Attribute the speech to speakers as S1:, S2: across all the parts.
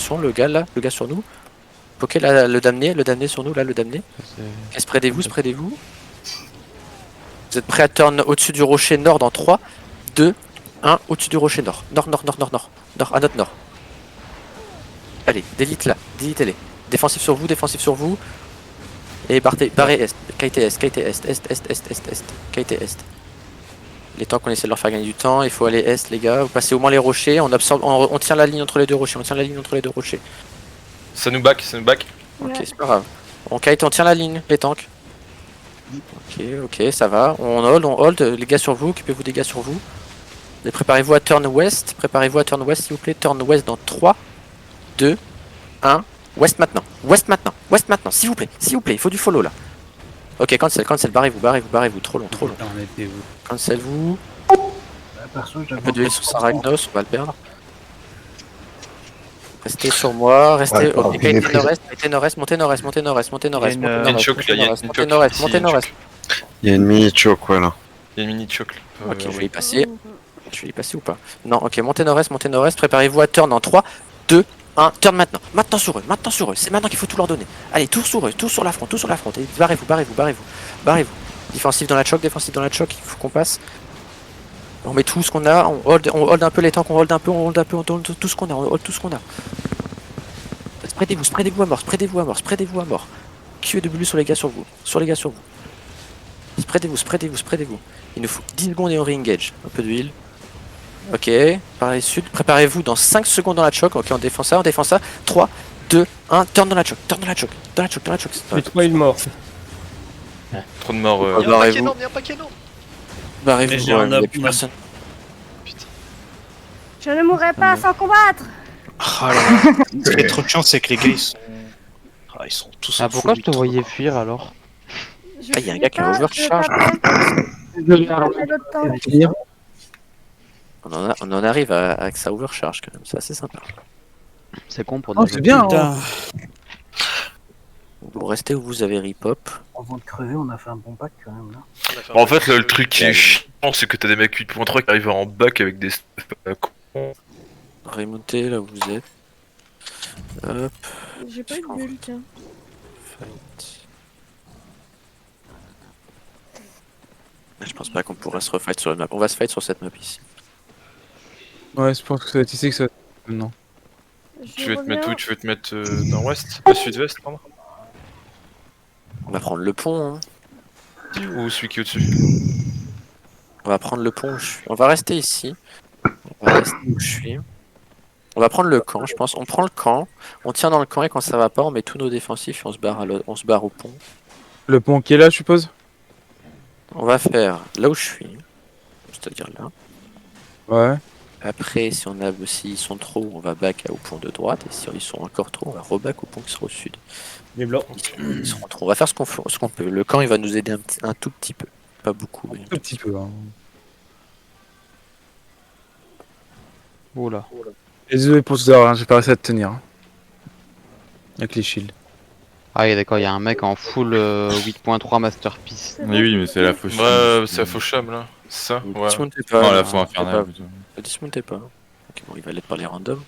S1: attention, le gars sur nous. Ok, là, le damné sur nous, là, le damné. Ok, spreadez-vous. Vous êtes prêts à turn au-dessus du rocher nord dans 3, 2, 1, au-dessus du rocher nord. Nord, à notre nord. Allez, délite-les. Défensif sur vous. Et barrez est. KT est. KT est. Les temps qu'on essaie de leur faire gagner du temps, il faut aller est, les gars. Vous passez au moins les rochers, on tient la ligne entre les deux rochers.
S2: Ça nous back.
S1: Ok, c'est pas grave. On kite, on tient la ligne, les tanks. Ok, ça va. On hold. Les gars sur vous, occupez-vous des gars sur vous. Et préparez-vous à turn west, s'il vous plaît. Turn west dans 3, 2, 1. West maintenant, s'il vous plaît, il faut du follow là. Ok, cancel, barrez-vous, trop long. Cancel vous. Un peu d'huile sur Saragnos, on va le perdre. Restez sur moi, restez. Ok, montez nord-est.
S3: Il y a une mini choke, ouais, là.
S2: Il y a une mini choke.
S1: Ok, je vais y passer. Ou pas? Non, ok, montez nord-est, préparez-vous à turn en 3, 2, 1, turn maintenant. Maintenant sur eux, c'est maintenant qu'il faut tout leur donner. Allez, tout sur eux, tout sur la front. Et barrez-vous. Défensif dans la choke, il faut qu'on passe. On met tout ce qu'on a, on hold un peu les tanks, on hold tout ce qu'on a, Spreadez-vous à mort. QEW sur les gars sur vous. Spreadez-vous. Il nous faut 10 secondes et on re-engage. Un peu d'huile. Ok, par les sud. Préparez-vous dans 5 secondes dans la choke. Ok, on défend ça. 3, 2, 1, turn dans la choke.
S4: Mais toi, il est mort.
S2: Trop de morts.
S5: Il y a un paquet énorme.
S1: Barrez-vous,
S4: Mais j'ai un
S1: il y a
S4: up,
S1: plus
S4: moi.
S1: personne.
S6: Je ne mourrai pas sans combattre.
S7: Ah là, ce qui est trop chiant, c'est que les gars ils sont tous.
S8: Ah, pourquoi je te voyais fuir alors?
S1: Ah, y a un gars qui a overcharge. On en arrive à que ça overcharge quand même, c'est assez sympa.
S8: C'est con pour
S9: Oh, c'est bien.
S1: Vous restez où vous avez rip-hop.
S9: Avant de crever, on a fait un bon pack quand même là.
S2: En fait, le truc qui est chiant, c'est que t'as des mecs 8.3 qui arrivent en back avec des cons.
S1: Remontez là où vous êtes. Hop.
S6: J'ai pas eu de bulle, tiens.
S1: Fight. Je pense pas qu'on pourra se refight sur la map. On va se fight sur cette map ici.
S4: Ouais, je pense que ça va être ici que ça va être... Non.
S2: Tu veux te mettre où? Tu veux te mettre nord-ouest? Sud-ouest, pardon?
S1: On va prendre le pont. Hein.
S2: Ou celui qui est au-dessus?
S1: On va prendre le pont où je suis. On va rester ici. On va rester où je suis. On va prendre le camp, je pense. On prend le camp, on tient dans le camp et quand ça va pas, on met tous nos défensifs et on se barre au pont.
S4: Le pont qui est là, je suppose?
S1: On va faire là où je suis, c'est-à-dire là.
S4: Ouais.
S1: Après, s'ils sont trop, on va back au pont de droite et si ils sont encore trop, on va reback au pont qui sera au sud.
S4: Les blancs.
S1: Ils seront trop. On va faire ce qu'on peut. Le camp, il va nous aider un tout petit peu, pas beaucoup. Mais
S4: Un tout petit peu. Hein.
S8: Oula.
S4: Désolé pour tout à l'heure, j'ai pas réussi à te tenir. Hein. Avec les shields.
S8: Ah oui, d'accord, il y a un mec en full 8.3 masterpiece.
S10: Oui, mais c'est la fausse.
S2: Ouais, c'est la fausse cham là. C'est ça? Ouais.
S1: Dismontez pas.
S10: Non, la faux infernale plutôt.
S1: Dismontez pas. Ok, bon, il va aller par les randoms.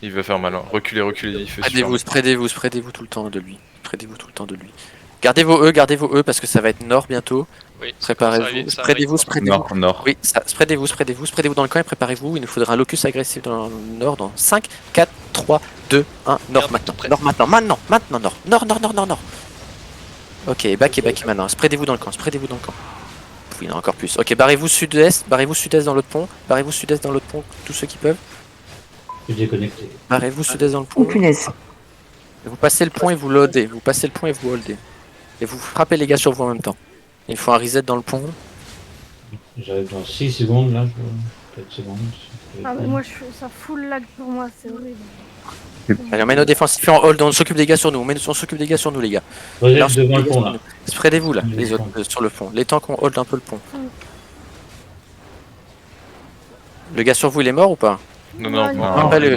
S2: Il va faire malin. Reculez, il fait
S1: Spreadez-vous tout le temps de lui. Gardez vos E parce que ça va être nord bientôt.
S5: Oui,
S1: Préparez-vous, spreadez-vous.
S10: Nord.
S1: Oui, spreadez-vous dans le camp et préparez-vous. Il nous faudra un locus agressif dans le nord dans 5, 4, 3, 2, 1, nord maintenant. Nord. Ok, back maintenant. Spreadez-vous dans le camp. Oui, il y en a encore plus. Ok, barrez-vous sud-est dans l'autre pont. Tous ceux qui peuvent. Barrez-vous sud-est dans le pont. Vous passez le pont et vous loadez. holdez. Et vous frappez les gars sur vous en même temps. Il faut un reset dans le pont.
S11: J'arrive dans 6 secondes là, 4 secondes.
S6: Ah, mais moi, ça full lag pour moi, c'est horrible.
S1: Allez, on met nos défensifs en hold, on s'occupe des gars sur nous. On s'occupe des gars sur nous, les gars.
S11: Vous êtes devant le pont là.
S1: Spreadez-vous là, les autres, sur le pont. Les temps qu'on hold un peu le pont. Le gars sur vous, il est mort ou pas?
S2: Non.
S1: Allez,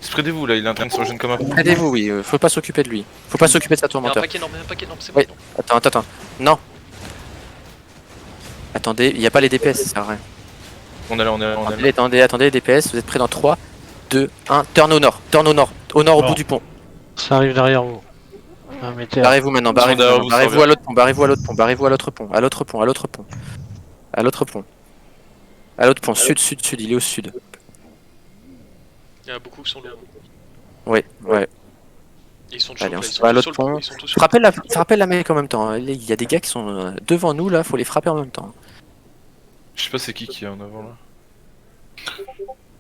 S2: Spreadez-vous là, il est en train de se rejoindre comme un.
S1: Spreadez-vous, oui, faut pas s'occuper de lui. Faut pas s'occuper de sa
S5: Il y a un
S1: tourmenteur.
S5: paquet énorme, c'est
S1: Oui.
S5: bon.
S1: Attends. Non. Attendez, il n'y a pas les DPS, ça sert à rien.
S2: On est là, on est là, on est là.
S1: Attendez, DPS, vous êtes prêts dans 3, 2, 1, turn au nord, au nord au bout du pont.
S5: Ça arrive derrière vous. Ah, mettez
S1: Barrez-vous maintenant,
S2: derrière vous,
S1: barrez-vous
S2: ça
S1: à l'autre pont, barrez-vous à l'autre pont, barrez-vous à l'autre pont, à l'autre pont, à l'autre pont. À l'autre pont. À l'autre pont, sud, il est au sud.
S5: Il y en a beaucoup qui sont là.
S1: Ouais.
S5: Ils sont
S1: Allez,
S5: tous
S1: on
S5: là,
S1: se
S5: ils sont
S1: voit à
S5: tous
S1: l'autre
S5: sur le
S1: pont.
S5: pont. Ils sont tous sur le
S1: Frappez la mec en même temps. Il y a des gars qui sont devant nous là, faut les frapper en même temps.
S2: Je sais pas c'est qui est en avant là.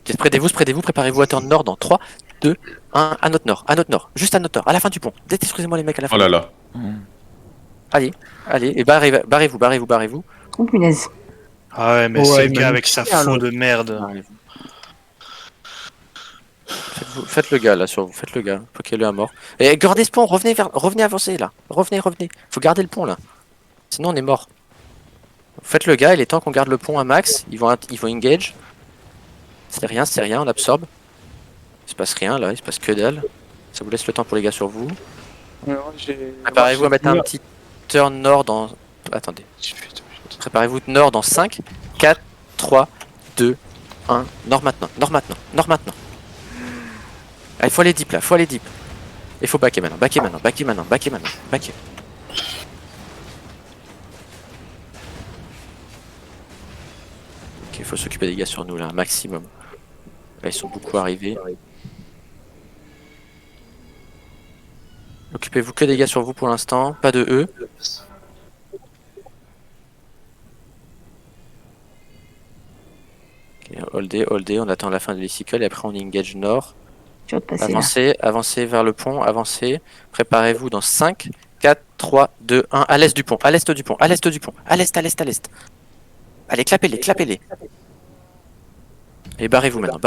S1: Ok, spreadez-vous, préparez-vous à turn nord dans 3, 2, 1, à notre nord, juste à notre nord, à la fin du pont. Excusez-moi les mecs à la fin.
S10: Oh là là.
S1: Allez, et barrez-vous.
S9: Oh punaise.
S7: Ah ouais, mais
S4: Ouais,
S7: c'est le
S4: mais
S7: gars avec sa
S4: alors.
S7: faux de merde.
S1: Barrez-vous. Faites le gars là sur vous, faites le gars, poquez-le à mort. Et gardez ce pont, revenez avancer là, revenez. Faut garder le pont là, sinon on est mort. Faites le gars, il est temps qu'on garde le pont à max, ils vont engage. C'est rien, on absorbe. Il se passe rien là, il se passe que dalle. Ça vous laisse le temps pour les gars sur vous. Préparez-vous à mettre un petit turn nord dans... Attendez. Préparez-vous nord dans 5, 4, 3, 2, 1. Nord maintenant. Ah, il faut aller deep là, Il faut backer maintenant. Backer. Ok, il faut s'occuper des gars sur nous là, un maximum. Là, ils sont beaucoup arrivés. Occupez-vous que des gars sur vous pour l'instant, pas de eux. Ok, holdé, on attend la fin de l'Icicle et après on engage nord.
S9: Tu vas te passer là.
S1: Avancez vers le pont, avancez. Préparez-vous dans 5, 4, 3, 2, 1. À l'est du pont, à l'est du pont. À l'est. Allez, clapez-les. Et barrez-vous maintenant.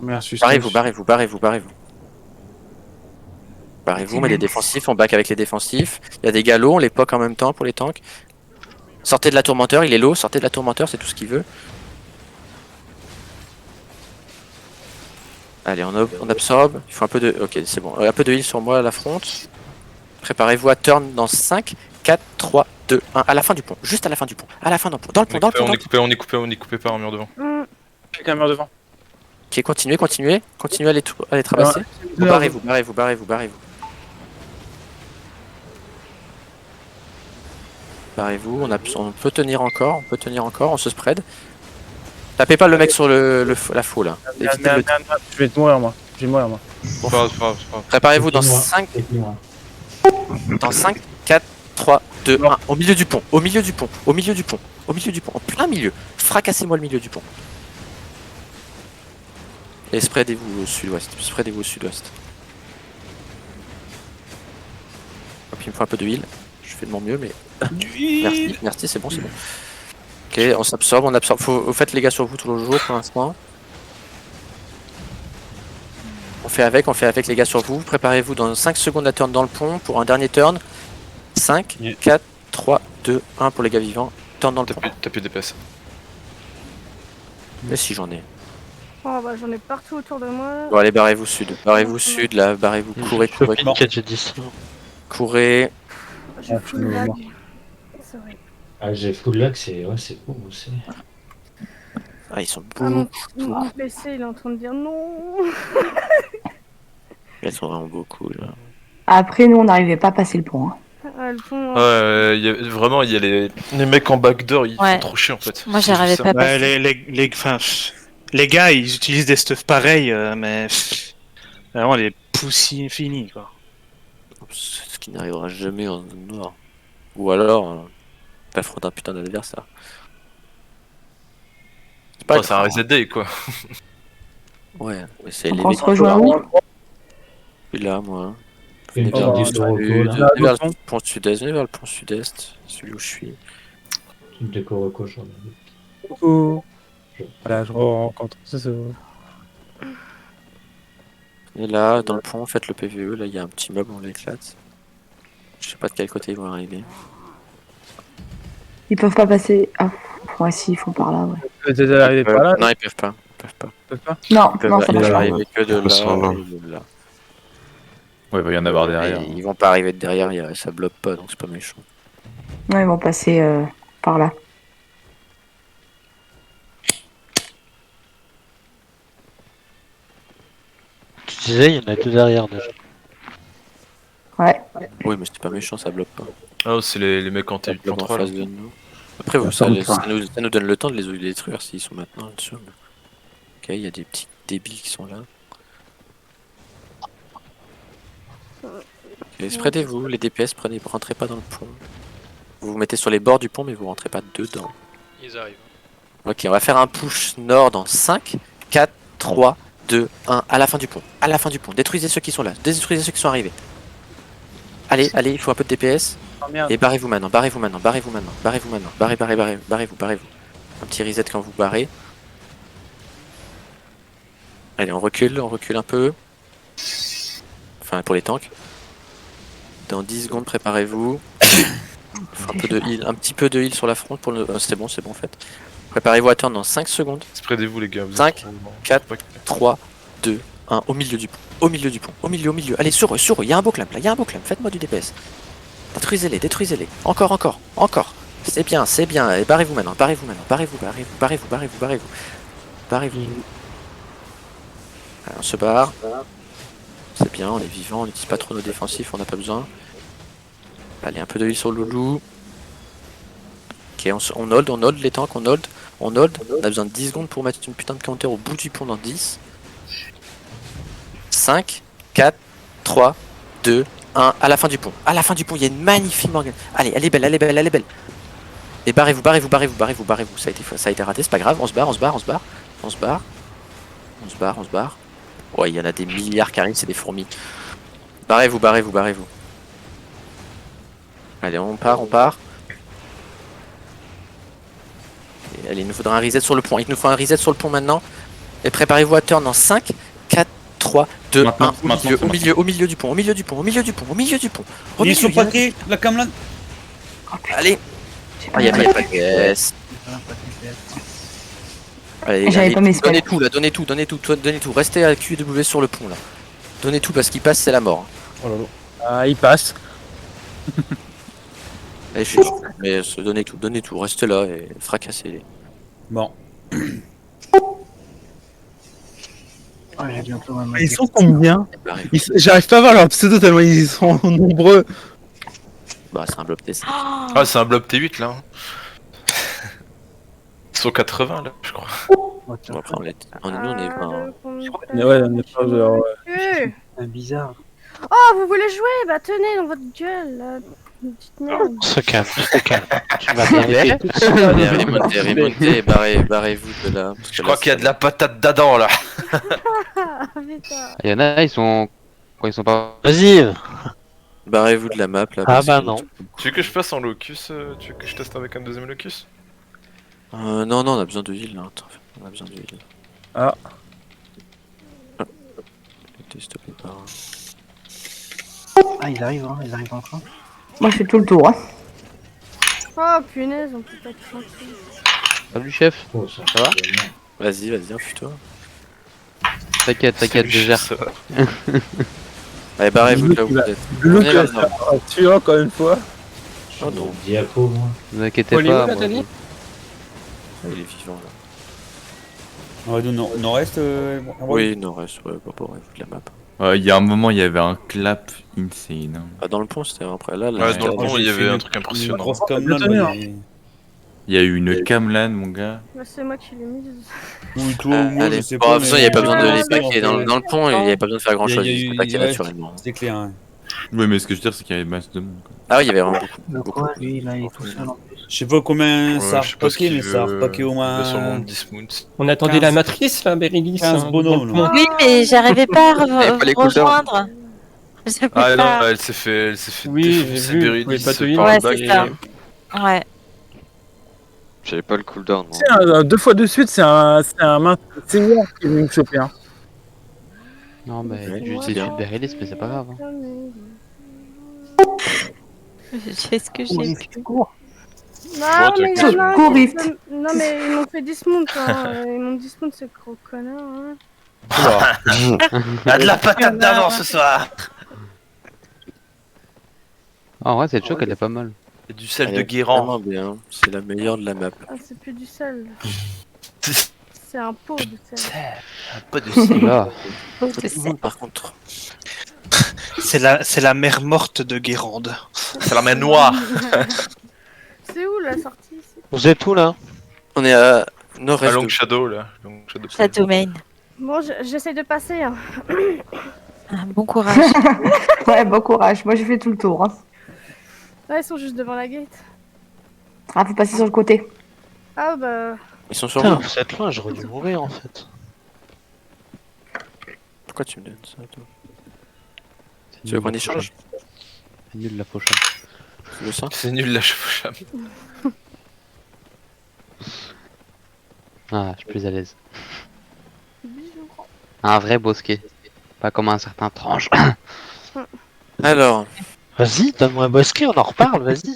S4: Merci.
S1: Barrez-vous, mais les défensifs, on back avec les défensifs. Il y a des galops, on les poke en même temps pour les tanks. Sortez de la tourmenteur, il est low, sortez de la tourmenteur, c'est tout ce qu'il veut. Allez, on absorbe, il faut un peu de... Ok, c'est bon, un peu de heal sur moi à la front. Préparez-vous à turn dans 5, 4, 3, 2, 1, à la fin du pont, juste à la fin du pont, dans le pont.
S2: On est coupé par un mur devant.
S4: Quelqu'un meurt devant.
S1: Ok, continuez à les traverser.
S4: Non.
S1: Barrez-vous. Barrez-vous, on peut tenir encore, on se spread. Tapez pas le mec sur la faux là. Évitez le...
S4: Je vais mourir moi.
S2: Pas grave.
S1: Préparez-vous dans
S11: Moi,
S1: 5,
S11: c'est moi.
S1: 4, 3, 2, 1. Au milieu du pont, en plein milieu. Fracassez-moi le milieu du pont. Et spreadez-vous au sud-ouest. Hop, il me faut un peu de heal. Je fais de mon mieux, mais... Merci, c'est bon. Ok, on s'absorbe. Vous faites les gars sur vous tout le jour pour l'instant. On fait avec les gars sur vous. Préparez-vous dans 5 secondes à turn dans le pont pour un dernier turn. 5, 4, 3, 2, 1 pour les gars vivants. Turn dans le pont.
S2: Tapez DPS.
S1: Mais si j'en ai.
S6: Oh bah j'en ai partout autour de moi.
S1: Bon allez, barrez-vous sud là, barrez-vous, courez. Courez.
S6: J'ai full lag. C'est vrai.
S11: Ah, j'ai full lag, c'est bon aussi.
S1: Ah, ils sont
S6: Ah,
S1: beaucoup.
S6: mon PC il est en train de dire non.
S1: Ils sont vraiment beaucoup là.
S9: Après, nous, on n'arrivait pas à passer le pont. Hein.
S6: Ah, le pont.
S2: Ouais, vraiment, il y a les mecs en backdoor, ils
S3: Ouais.
S2: font trop chier en fait.
S3: Moi, j'arrivais pas à
S7: Ouais,
S3: passer.
S7: les gars, ils utilisent des stuff pareils, mais vraiment les poussis finis quoi.
S1: Ce qui n'arrivera jamais en zone noire. Ou alors, t'affrontes un putain d'adversaire. C'est pas
S2: C'est un reset day quoi.
S1: Ouais, mais c'est
S9: Donc, on se rejoint où?
S1: Je suis là, moi.
S11: Une
S1: Venez
S11: petite
S1: vers
S11: disco reco, là.
S1: venez vers le pont sud-est, celui où je suis.
S11: Une déco reco, j'en ai.
S4: Coucou. Voilà, je rencontre.
S1: Et là, dans le pont, faites le PVE, là il y a un petit mob, on l'éclate. Je sais pas de quel côté ils vont arriver.
S9: Ils peuvent pas passer. Ah, ouais, si, ils font par là, ouais.
S4: Peut-être arriver par là.
S1: Non, ils peuvent pas.
S9: Non,
S1: Ils peuvent
S9: non, ça marche pas.
S1: arriver que de là et de là.
S10: Ouais, il va y en avoir derrière.
S1: Et ils vont pas arriver de derrière, ça bloque pas, donc c'est pas méchant.
S9: Ouais, ils vont passer par là.
S5: disais, il y en a deux derrière déjà.
S9: Ouais.
S1: Oui, mais c'était pas méchant, ça bloque pas.
S2: Ah, c'est les mecs en
S1: Ça bloque en
S2: T8.3 là.
S1: face de nous. Après, vous, ça nous donne le temps de les détruire s'ils sont maintenant là-dessus. Ok, il y a des petits débiles qui sont là. Ok, spreadez-vous, les DPS, rentrez pas dans le pont. Vous vous mettez sur les bords du pont, mais vous rentrez pas dedans.
S5: Ils arrivent.
S1: Ok, on va faire un push nord dans 5, 4, 3, 2, 1, à la fin du pont. À la fin du pont. Détruisez ceux qui sont là. Détruisez ceux qui sont arrivés. Allez, allez, il faut un peu de DPS. Et barrez-vous maintenant, barrez-vous maintenant, barrez-vous maintenant, barrez-vous maintenant. Barrez-vous. Un petit reset quand vous barrez. Allez, on recule un peu. Enfin, pour les tanks. Dans 10 secondes, préparez-vous. Un peu de heal, un petit peu de heal sur la front pour le. C'est bon en fait. Préparez-vous à turn dans 5 secondes.
S2: Spreadez-vous les gars. Vous
S1: 5,
S2: êtes trop morts.
S1: 4, 3, 2, 1, au milieu du pont. Au milieu. Allez, sur eux, il y a un beau clamp là, faites-moi du DPS. Détruisez-les. Encore. C'est bien. Et barrez-vous maintenant. Barrez-vous. Allez, on se barre. C'est bien, on est vivant, on n'utilise pas trop nos défensifs, on n'a pas besoin. Allez, un peu de heal sur Loulou. Ok, on hold les tanks, on hold. On a besoin de 10 secondes pour mettre une putain de counter au bout du pont dans 10. 5, 4, 3, 2, 1, à la fin du pont. Il y a une magnifique Morgane. Allez, elle est belle. Et barrez-vous. Ça a été raté, c'est pas grave, on se barre. Ouais, il y en a des milliards qui arrivent, c'est des fourmis. Barrez-vous. Allez, on part. Et allez, il nous faudra un reset sur le pont. Il nous faut un reset sur le pont maintenant. Et préparez-vous à turn dans 5, 4, 3, 2, 1, au milieu du pont.
S3: Ils sont paquets, la Camelot.
S1: Allez. Il n'y a pas de PS. Allez,
S9: J'avais pas mes spells.
S1: donnez tout. Restez à QW sur le pont là. Donnez tout parce qu'il passe, c'est la mort.
S3: Oh là là.
S4: Ah, il passe.
S1: Allez, je suis sûr. Mais donnez tout. Restez là et fracassez-les.
S3: Bon.
S4: Ils sont combien?
S1: Barrez-vous.
S4: J'arrive pas à voir leur pseudo tellement ils sont nombreux.
S1: Bah, c'est un bloc T5.
S2: Ah, c'est un blob T8 là. Ils sont 80 là, je crois.
S1: Bon, après, nous, on est 20.
S4: Mais ouais, on est pas genre.
S6: C'est
S3: bizarre.
S6: Oh, vous voulez jouer? Bah tenez dans votre gueule, là. Une petite merde.
S5: Se calme. Tu vas bien.
S1: Allez, remontez, barrez-vous de là.
S2: Je crois qu'il y a de la patate d'Adam là.
S6: Ah, putain.
S8: Il y en a, ils sont pas.
S5: Vas-y.
S1: Barrez-vous de la map là.
S5: Ah
S1: parce
S5: bah
S1: que-
S5: non.
S2: Tu veux que je passe en locus Tu veux que je teste avec un deuxième locus
S1: Non, on a besoin de heal là. Attends, on a besoin de heal.
S4: Ah.
S1: Stoppé par.
S3: Ah, ils arrivent encore.
S9: Moi, je fais tout le tour. Hein.
S6: Oh punaise, on peut pas être tranquille.
S8: Salut chef.
S11: Oh, ça
S1: va Vas-y, enfuis-toi.
S8: T'inquiète,
S2: Salut,
S8: je gère.
S2: ça va.
S1: Allez, barrez-vous de là où vous êtes.
S4: Le look
S1: On est là,
S4: tu encore une fois.
S11: Je suis dans le diapo, moi.
S8: Ne vous inquiétez pas. moi,
S1: Il est vivant là.
S3: On va nous nord-est.
S1: Oui, nord-est, ouais, barrez-vous de la map.
S10: Il y a un moment, il y avait un clap insane. Hein.
S1: Ah, dans le pont, c'était après là.
S2: Ouais, dans le pont, il y avait un truc
S3: Une
S2: impressionnant.
S3: grosse Camelot.
S10: Il y a eu une camlan, mon gars.
S6: Bah, c'est moi qui l'ai mise.
S3: Ou toi, ou moi,
S1: Allez,
S3: je sais
S1: bon,
S3: pas.
S1: de toute façon, il n'y avait pas besoin de les
S6: mais-
S1: paquer. Dans le pont, il n'y avait pas besoin de faire grand chose.
S3: Il y a
S1: Il
S3: eu-
S1: se paquer
S3: ouais.
S1: naturellement.
S3: C'est clair. Hein.
S10: Ouais, mais ce que je veux dire, c'est qu'il y avait masse de monde. Quoi.
S1: Ah oui, il y avait vraiment beaucoup.
S3: Lui, là, il est tout seul en plus. Je sais pas combien
S2: Ouais,
S3: ça a
S2: je sais pas ce
S3: repaqué,
S2: qu'il
S3: mais ça a
S2: veut.
S3: repaqué au
S2: Il va sûrement
S3: moins.
S2: dismount.
S12: On attendait
S3: 15.
S12: la matrice là, Bérélis.
S3: 15 bonhommes, là.
S13: Oui, mais j'arrivais pas à
S1: avait pas les cooldowns.
S13: rejoindre. J'avais
S2: Ah non,
S13: pas-
S2: elle s'est fait
S12: Oui,
S2: défoncer
S12: j'ai vu,
S2: Bérélis
S12: vous pouvez pas te
S2: par
S13: Ouais,
S2: le
S13: c'est
S2: bac.
S13: ça. Ouais.
S8: J'avais pas le cooldown. moi.
S4: C'est 2 fois de suite, c'est un c'est hier qui est venu me choper. Hein.
S8: Non, mais
S1: Ouais,
S8: j'ai
S1: c'est
S8: utilisé
S1: bien.
S8: le Bérélis, mais c'est pas grave. Hein.
S13: J'ai ce que j'ai pu.
S6: Non,
S2: Bon,
S6: mais
S2: t'as
S6: il y en a un
S9: Cours
S6: qui
S9: vite.
S6: se- Non, mais ils m'ont fait dismount. Hein. Ils m'ont dismount, ces gros connards. Hein.
S2: Il y a de la patate d'Adam ce soir.
S8: Ah, en vrai, cette choc, elle est pas mal.
S2: Et du sel
S1: Elle
S2: de
S1: est
S2: Guérand.
S1: vraiment bien. C'est la meilleure de la map.
S6: Ah, c'est plus du sel. c'est un pot de sel.
S2: Un peu de sel.
S8: Là.
S13: Oh, de sel.
S1: Par contre.
S7: C'est la mer morte de Guérande.
S2: C'est la main noire.
S6: C'est où la sortie ici?
S5: Vous êtes où là?
S1: On est à
S2: Un
S1: nord-est.
S2: long
S1: de-
S2: shadow là. Long shadow.
S13: Ça domaine.
S6: Bon, j'essaie de passer. Hein.
S13: Bon courage.
S9: Ouais, bon courage. Moi, j'ai fait tout le tour. Hein.
S6: Là, ils sont juste devant la gate.
S9: Ah, faut passer sur le côté.
S6: Ah bah...
S1: Ils sont sur
S5: Putain,
S1: vous.
S5: vous êtes loin, j'aurais dû mourir en fait.
S1: Pourquoi tu me donnes ça, toi?
S8: C'est
S1: Tu veux
S8: nul,
S1: qu'on
S8: la
S1: échange?
S8: fauchame. C'est nul la fauchame.
S1: Tu veux ça?
S2: C'est nul la chevauchame.
S8: Ah, je suis plus à l'aise.
S6: Bijou.
S8: Un vrai bosquet. Pas comme un certain tranche.
S1: Alors,
S5: Vas-y, donne-moi un bosquet, on en reparle, vas-y.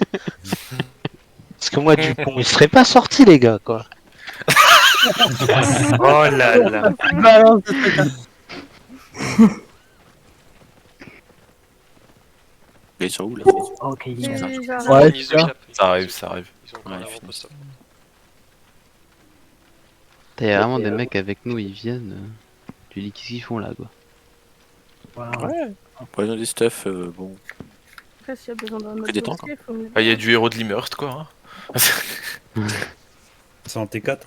S5: Parce que moi, Dupont, il serait pas sorti, les gars, quoi.
S7: Oh là là.
S1: ils sont où là?
S9: Ok.
S6: J'arrive.
S4: Ouais,
S5: Ils
S4: c'est ça.
S2: Ça arrive, ça arrive.
S5: Ils ont
S1: Ouais,
S5: encore
S1: fini.
S5: post-op.
S8: T'as vraiment des mecs avec nous, ils viennent. Tu dis qu'est-ce qu'ils font là, quoi.
S1: Ouais, ils ont des stuff, bon.
S6: Après, s'il y a besoin d'un autre
S1: Que des temps,
S6: dossier, faut me le
S2: Ah, il y a
S6: dire.
S2: du héros de l'Immert quoi. Hein.
S3: C'est en T4.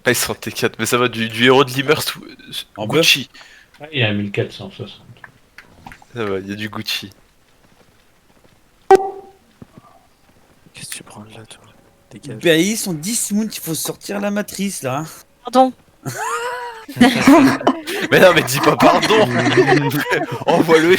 S2: Ah, ils sont T4, mais ça va du héros de l'Immert
S3: En
S2: Gucci.
S11: Il a 1460.
S2: Ça va, il y a du Gucci.
S1: Qu'est-ce que tu prends là, toi? Dégage.
S3: Ben, ils sont 10 moons, il faut sortir la matrice là.
S13: Pardon.
S2: Mais non, mais dis pas pardon. Envoie-le